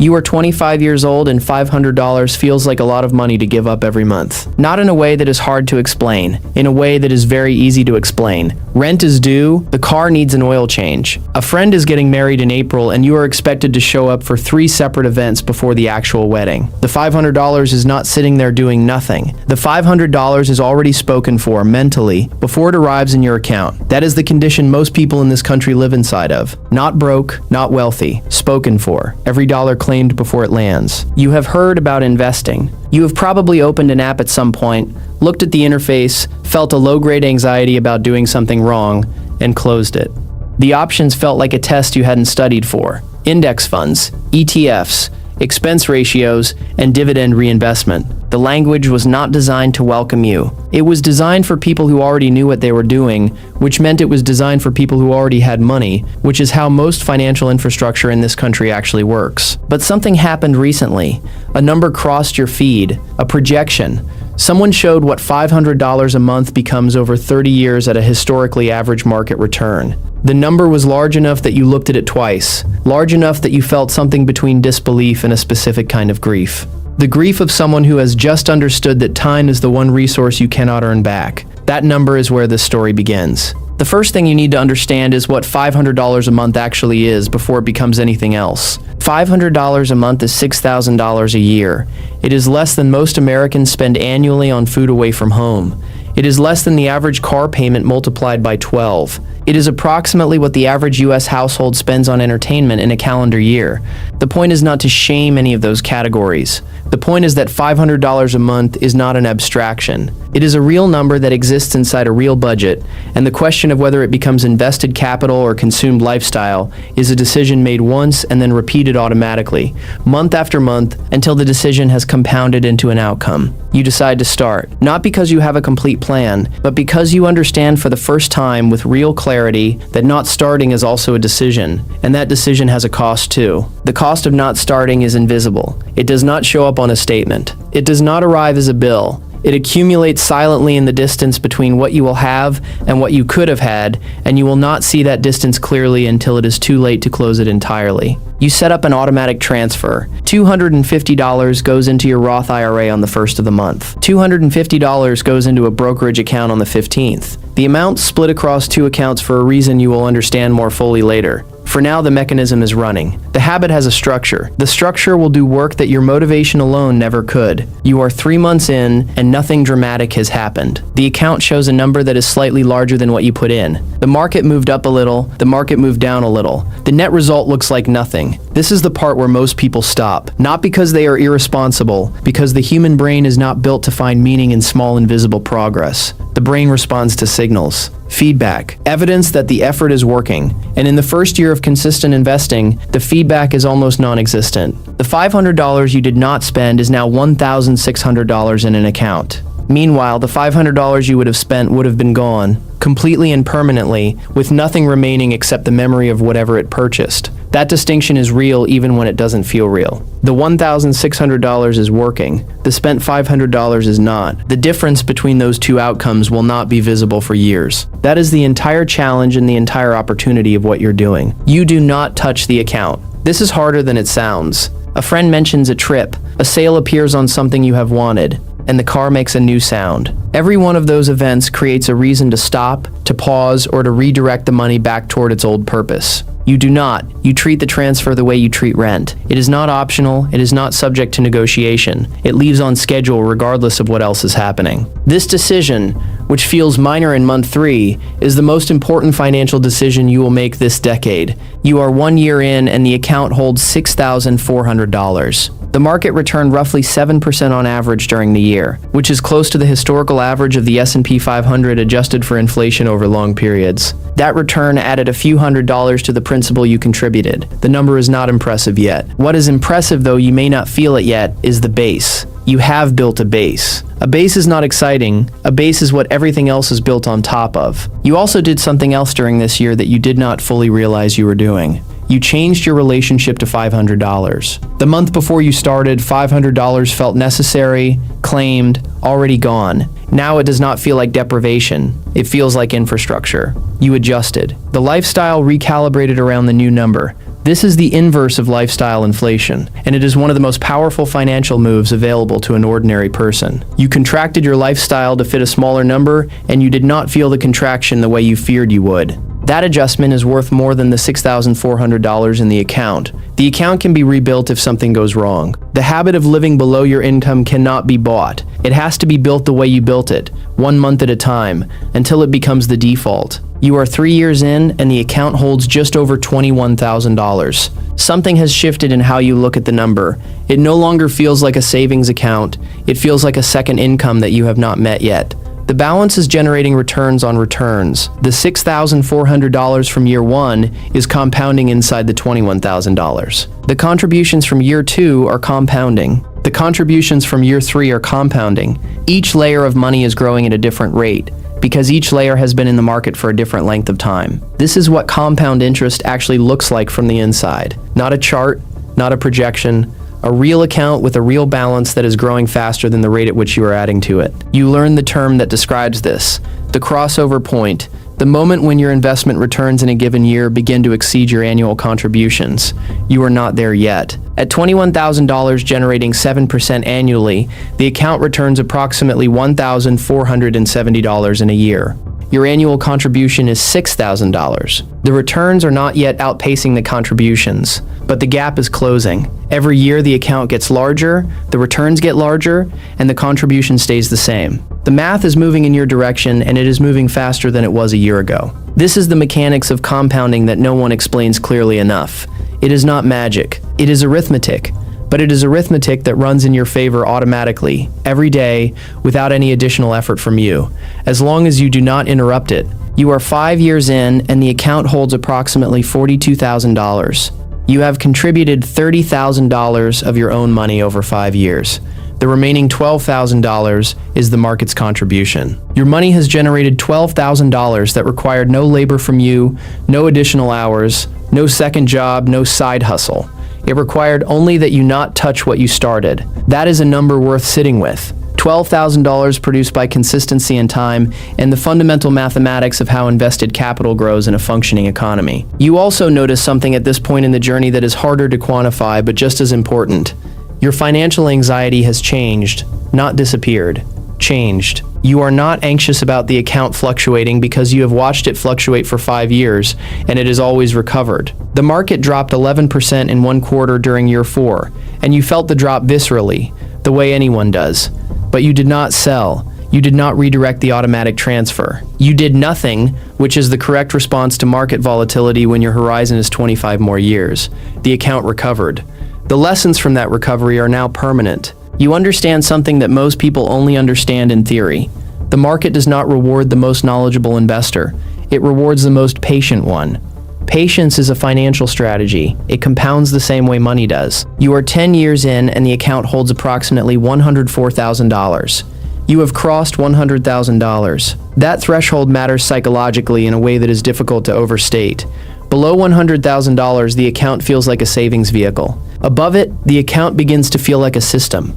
You are 25 years old and $500 feels like a lot of money to give up every month. Not in a way that is hard to explain, in a way that is very easy to explain. Rent is due, the car needs an oil change. A friend is getting married in April and you are expected to show up for 3 separate events before the actual wedding. The $500 is not sitting there doing nothing. The $500 is already spoken for mentally before it arrives in your account. That is the condition most people in this country live inside of. Not broke, not wealthy, spoken for. Every dollar claimed before it lands. You have heard about investing. You have probably opened an app at some point, looked at the interface, felt a low-grade anxiety about doing something wrong, and closed it. The options felt like a test you hadn't studied for. Index funds, ETFs, expense ratios, and dividend reinvestment. The language was not designed to welcome you. It was designed for people who already knew what they were doing, which meant it was designed for people who already had money, which is how most financial infrastructure in this country actually works. But something happened recently. A number crossed your feed, a projection. Someone showed what $500 a month becomes over 30 years at a historically average market return. The number was large enough that you looked at it twice, large enough that you felt something between disbelief and a specific kind of grief. The grief of someone who has just understood that time is the one resource you cannot earn back. That number is where this story begins. The first thing you need to understand is what $500 a month actually is before it becomes anything else. $500 a month is $6,000 a year. It is less than most Americans spend annually on food away from home. It is less than the average car payment multiplied by 12. It is approximately what the average US household spends on entertainment in a calendar year. The point is not to shame any of those categories. The point is that $500 a month is not an abstraction. It is a real number that exists inside a real budget, and the question of whether it becomes invested capital or consumed lifestyle is a decision made once and then repeated automatically, month after month, until the decision has compounded into an outcome. You decide to start, not because you have a complete plan, but because you understand for the first time with real clarity that not starting is also a decision, and that decision has a cost too. The cost of not starting is invisible. It does not show up on a statement. It does not arrive as a bill. It accumulates silently in the distance between what you will have and what you could have had, and you will not see that distance clearly until it is too late to close it entirely. You set up an automatic transfer. $250 goes into your Roth IRA on the 1st of the month. $250 goes into a brokerage account on the 15th. The amount split across 2 accounts for a reason you will understand more fully later. For now, the mechanism is running. The habit has a structure. The structure will do work that your motivation alone never could. You are 3 months in, and nothing dramatic has happened. The account shows a number that is slightly larger than what you put in. The market moved up a little, the market moved down a little. The net result looks like nothing. This is the part where most people stop. Not because they are irresponsible, because the human brain is not built to find meaning in small invisible progress. The brain responds to signals. Feedback, evidence that the effort is working, and in the first year of consistent investing, the feedback is almost non-existent. The $500 you did not spend is now $1,600 in an account. Meanwhile, the $500 you would have spent would have been gone, completely and permanently, with nothing remaining except the memory of whatever it purchased. That distinction is real even when it doesn't feel real. The $1,600 is working. The spent $500 is not. The difference between those two outcomes will not be visible for years. That is the entire challenge and the entire opportunity of what you're doing. You do not touch the account. This is harder than it sounds. A friend mentions a trip. A sale appears on something you have wanted, and the car makes a new sound. Every one of those events creates a reason to stop, to pause, or to redirect the money back toward its old purpose. You do not. You treat the transfer the way you treat rent. It is not optional. It is not subject to negotiation. It leaves on schedule regardless of what else is happening. This decision, which feels minor in month 3, is the most important financial decision you will make this decade. You are 1 year in and the account holds $6,400. The market returned roughly 7% on average during the year, which is close to the historical average of the S&P 500 adjusted for inflation over long periods. That return added a few $100s to the principal you contributed. The number is not impressive yet. What is impressive, though you may not feel it yet, is the base. You have built a base. A base is not exciting. A base is what everything else is built on top of. You also did something else during this year that you did not fully realize you were doing. You changed your relationship to $500. The month before you started, $500 felt necessary, claimed, already gone. Now it does not feel like deprivation. It feels like infrastructure. You adjusted. The lifestyle recalibrated around the new number. This is the inverse of lifestyle inflation, and it is one of the most powerful financial moves available to an ordinary person. You contracted your lifestyle to fit a smaller number, and you did not feel the contraction the way you feared you would. That adjustment is worth more than the $6,400 in the account. The account can be rebuilt if something goes wrong. The habit of living below your income cannot be bought. It has to be built the way you built it, 1 month at a time, until it becomes the default. You are 3 years in, and the account holds just over $21,000. Something has shifted in how you look at the number. It no longer feels like a savings account. It feels like a second income that you have not met yet. The balance is generating returns on returns. The $6,400 from year 1 is compounding inside the $21,000. The contributions from year 2 are compounding. The contributions from year 3 are compounding. Each layer of money is growing at a different rate, because each layer has been in the market for a different length of time. This is what compound interest actually looks like from the inside. Not a chart, not a projection, a real account with a real balance that is growing faster than the rate at which you are adding to it. You learn the term that describes this, the crossover point, the moment when your investment returns in a given year begin to exceed your annual contributions. You are not there yet. At $21,000 generating 7% annually, the account returns approximately $1,470 in a year. Your annual contribution is $6,000. The returns are not yet outpacing the contributions, but the gap is closing. Every year the account gets larger, the returns get larger, and the contribution stays the same. The math is moving in your direction, and it is moving faster than it was a year ago. This is the mechanics of compounding that no one explains clearly enough. It is not magic. It is arithmetic. But it is arithmetic that runs in your favor automatically, every day, without any additional effort from you, as long as you do not interrupt it. You are 5 years in, and the account holds approximately $42,000. You have contributed $30,000 of your own money over 5 years. The remaining $12,000 is the market's contribution. Your money has generated $12,000 that required no labor from you, no additional hours, no second job, no side hustle. It required only that you not touch what you started. That is a number worth sitting with. $12,000 produced by consistency and time, and the fundamental mathematics of how invested capital grows in a functioning economy. You also notice something at this point in the journey that is harder to quantify, but just as important. Your financial anxiety has changed, not disappeared. Changed. You are not anxious about the account fluctuating because you have watched it fluctuate for 5 years, and it has always recovered. The market dropped 11% in 1 quarter during year 4, and you felt the drop viscerally, the way anyone does. But you did not sell. You did not redirect the automatic transfer. You did nothing, which is the correct response to market volatility when your horizon is 25 more years. The account recovered. The lessons from that recovery are now permanent. You understand something that most people only understand in theory. The market does not reward the most knowledgeable investor. It rewards the most patient one. Patience is a financial strategy. It compounds the same way money does. You are 10 years in, and the account holds approximately $104,000. You have crossed $100,000. That threshold matters psychologically in a way that is difficult to overstate. Below $100,000, the account feels like a savings vehicle. Above it, the account begins to feel like a system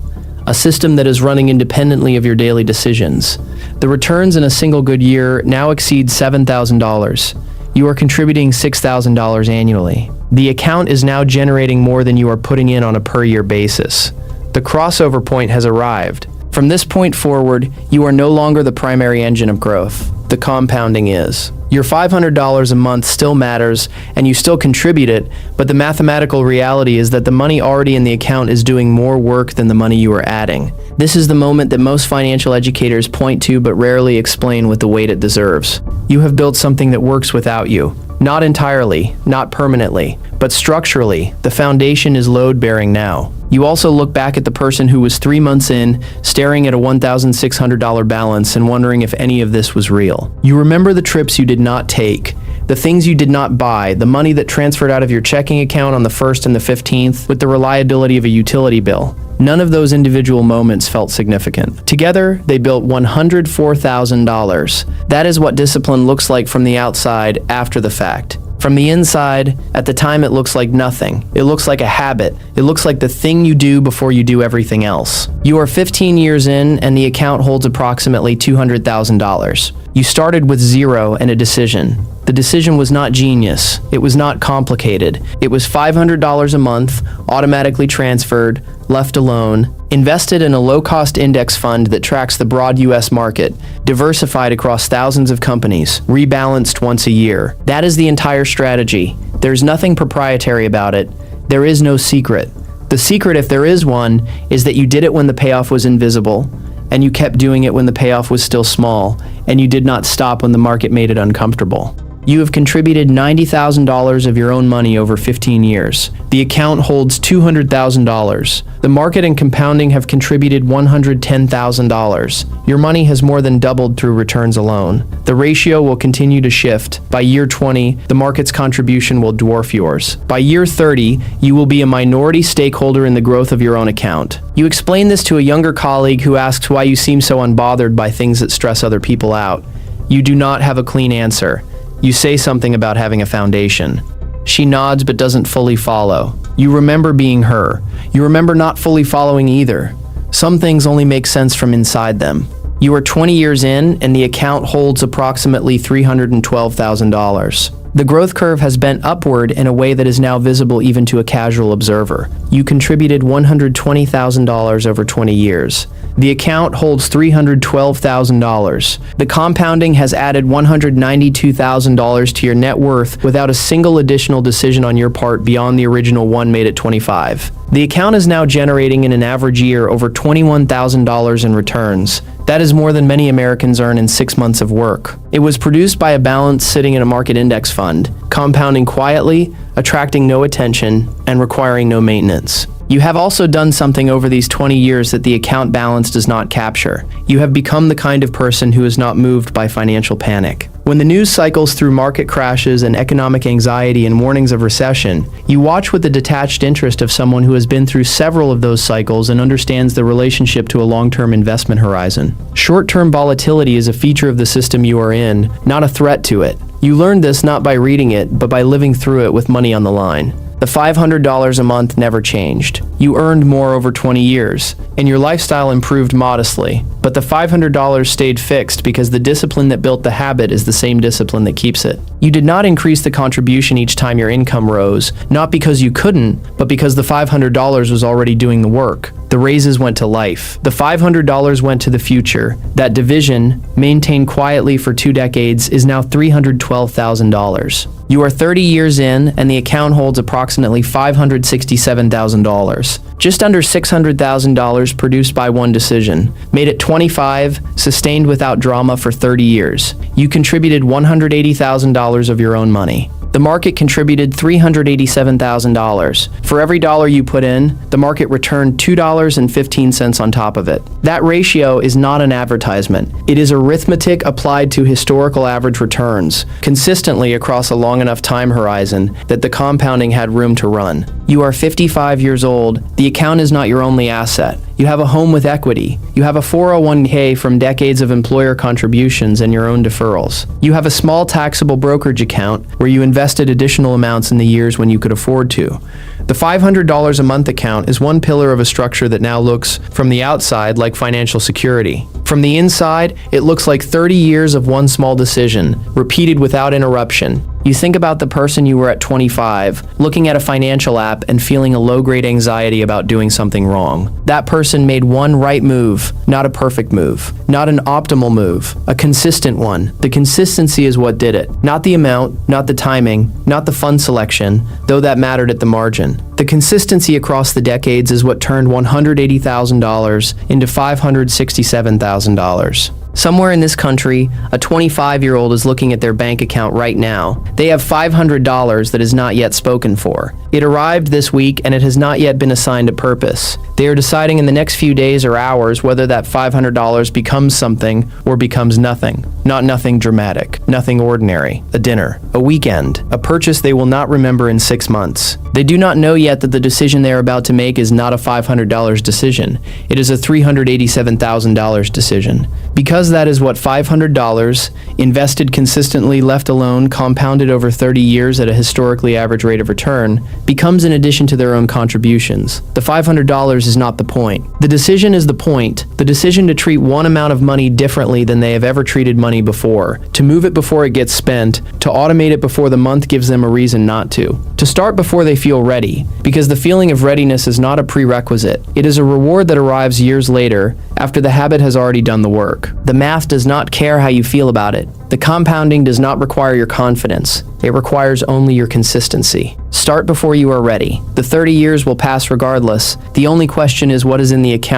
that is running independently of your daily decisions. The returns in a single good year now exceed $7,000. You are contributing $6,000 annually. The account is now generating more than you are putting in on a per-year basis. The crossover point has arrived. From this point forward, you are no longer the primary engine of growth. The compounding is. Your $500 a month still matters, and you still contribute it, but the mathematical reality is that the money already in the account is doing more work than the money you are adding. This is the moment that most financial educators point to but rarely explain with the weight it deserves. You have built something that works without you. Not entirely, not permanently, but structurally, the foundation is load-bearing now. You also look back at the person who was 3 months in, staring at a $1,600 balance and wondering if any of this was real. You remember the trips you did not take, the things you did not buy, the money that transferred out of your checking account on the 1st and the 15th with the reliability of a utility bill. None of those individual moments felt significant. Together, they built $104,000. That is what discipline looks like from the outside after the fact. From the inside, at the time it looks like nothing. It looks like a habit. It looks like the thing you do before you do everything else. You are 15 years in, and the account holds approximately $200,000. You started with 0 and a decision. The The decision was not genius. It was not complicated. It was $500 a month, automatically transferred, left alone, invested in a low-cost index fund that tracks the broad U.S. market, diversified across thousands of companies, rebalanced once a year. That is the entire strategy. There's nothing proprietary about it. There is no secret. The secret, if there is one, is that you did it when the payoff was invisible, and you kept doing it when the payoff was still small, and you did not stop when the market made it uncomfortable. You have contributed $90,000 of your own money over 15 years. The account holds $200,000. The market and compounding have contributed $110,000. Your money has more than doubled through returns alone. The ratio will continue to shift. By year 20, the market's contribution will dwarf yours. By year 30, you will be a minority stakeholder in the growth of your own account. You explain this to a younger colleague who asks why you seem so unbothered by things that stress other people out. You do not have a clean answer. You say something about having a foundation. She nods but doesn't fully follow. You remember being her. You remember not fully following either. Some things only make sense from inside them. You are 20 years in and the account holds approximately $312,000. The growth curve has bent upward in a way that is now visible even to a casual observer. You contributed $120,000 over 20 years. The account holds $312,000. The compounding has added $192,000 to your net worth without a single additional decision on your part beyond the original one made at 25. The account is now generating in an average year over $21,000 in returns. That is more than many Americans earn in 6 months of work. It was produced by a balance sitting in a market index fund, compounding quietly, attracting no attention, and requiring no maintenance. You have also done something over these 20 years that the account balance does not capture. You have become the kind of person who is not moved by financial panic. When the news cycles through market crashes and economic anxiety and warnings of recession, you watch with the detached interest of someone who has been through several of those cycles and understands the relationship to a long-term investment horizon. Short-term volatility is a feature of the system you are in, not a threat to it. You learned this not by reading it, but by living through it with money on the line. The $500 a month never changed. You earned more over 20 years, and your lifestyle improved modestly. But the $500 stayed fixed because the discipline that built the habit is the same discipline that keeps it. You did not increase the contribution each time your income rose, not because you couldn't, but because the $500 was already doing the work. The raises went to life. The $500 went to the future. That division, maintained quietly for 2 decades, is now $312,000. You are 30 years in, and the account holds approximately $567,000. Just under $600,000 produced by one decision. Made at 25, sustained without drama for 30 years. You contributed $180,000 of your own money. The market contributed $387,000. For every dollar you put in, the market returned $2.15 on top of it. That ratio is not an advertisement. It is arithmetic applied to historical average returns, consistently across a long enough time horizon that the compounding had room to run. You are 55 years old. The account is not your only asset. You have a home with equity. You have a 401k from decades of employer contributions and your own deferrals. You have a small taxable brokerage account where you invested additional amounts in the years when you could afford to. The $500 a month account is one pillar of a structure that now looks, from the outside, like financial security. From the inside, it looks like 30 years of one small decision, repeated without interruption. You think about the person you were at 25, looking at a financial app and feeling a low-grade anxiety about doing something wrong. That person made one right move, not a perfect move, not an optimal move, a consistent one. The consistency is what did it. Not the amount, not the timing, not the fund selection, though that mattered at the margin. The consistency across the decades is what turned $180,000 into $567,000. Somewhere in this country, a 25-year-old is looking at their bank account right now. They have $500 that is not yet spoken for. It arrived this week and it has not yet been assigned a purpose. They are deciding in the next few days or hours whether that $500 becomes something or becomes nothing. Not nothing dramatic, nothing ordinary, a dinner, a weekend, a purchase they will not remember in 6 months. They do not know yet that the decision they are about to make is not a $500 decision. It is a $387,000 decision. Because Because that is what $500, invested consistently, left alone, compounded over 30 years at a historically average rate of return, becomes in addition to their own contributions. The $500 is not the point. The decision is the point. The decision to treat one amount of money differently than they have ever treated money before, to move it before it gets spent, to automate it before the month gives them a reason not to start before they feel ready, because the feeling of readiness is not a prerequisite. It is a reward that arrives years later, after the habit has already done the work. The math does not care how you feel about it. The compounding does not require your confidence. It requires only your consistency. Start before you are ready. The 30 years will pass regardless. The only question is what is in the account.